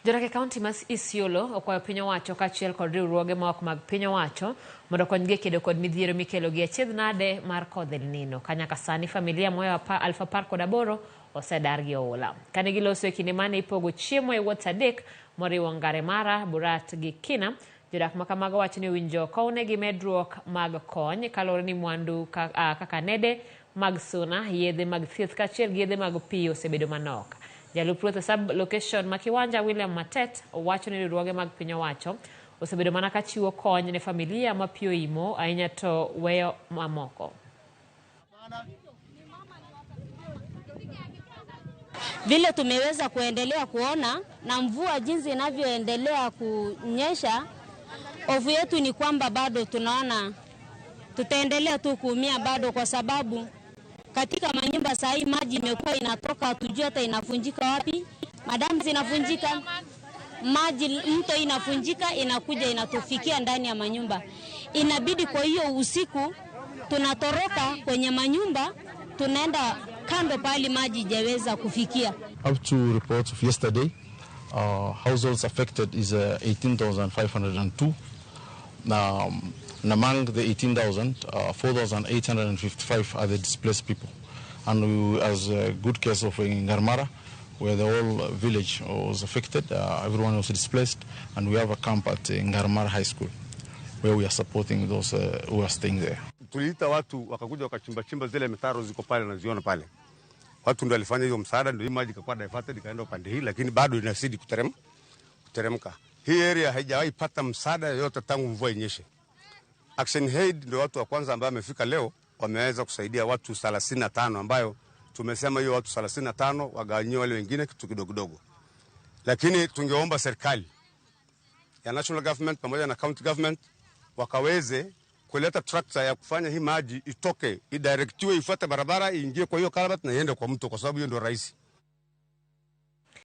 Jodak County mas Isiolo okwayo piny owacho kachiel kod riwruoge maok mag piny owacho mondo konygi kedo kod midhiero mikelo gi achiedh nade mar kodh El Nino. Kanyaka sani familia moyo 1018 osedar gi oula. Kane giloso e kinde mane ipogo chiemo e wuoth adek moriwo Ngare Mara, Burat gi Kina, jodak makamago wacho ni winjo kownegi medruok mag kony kalore ni mwandu kaka nede mag suna, yedhe mag thieth kachiel gi yedhe mag pi osebedo manok. Jalup Ruoth sub location Makiwanja William Matet wacho ni riwruoge mag piny owacho osebedo mana ka chiwo kony ne familia ma pi oimo ahinya to weyo mamoko. Vile tumeweza kuendelea kuona na mvua jinsi inavyoendelea kunyesha, hofu yetu ni kwamba bado tunaona tutaendelea tu kuumia bado, kwa sababu katika manyumba saa hii maji imekuwa inatoka, hatujui hata inafunjika wapi. Madamu zinafunjika, maji mto inafunjika, inakuja inatufikia ndani ya manyumba. Inabidi kwa hiyo usiku tunatoroka kwenye manyumba, tunaenda kando pale maji hajaweza kufikia. Up to reports of yesterday, households affected is 18,502. And among the 18,000, 4,855 are the displaced people. And we, as a good case of in Ngare Mara, where the whole village was affected, everyone was displaced, and we have a camp at Ngare Mara High School, where we are supporting those who are staying there. Tuliita watu wakakuja wakachimba zile mitaro ziko pale na ziona pale. Watu ndio walifanya hiyo msaada, ndio maji ikakuwa diverted ikaenda upande hii, lakini bado inazidi kuteremka. Hii area haijawahi pata msaada yote tangu mvua inyeshe. Action Aid ndio watu wa kwanza ambao wamefika leo, wameweza kusaidia watu 35 ambayo tumesema hiyo watu 35 wagawanywe wale wengine kitu kidogo. Lakini tungeomba serikali ya national government pamoja na county government wakaweze kuleta tractor ya kufanya hii maji itoke, idirectiwe, ifuate barabara, iingie kwa hiyo kalabati na iende kwa mto, kwa sababu hiyo ndio rahisi.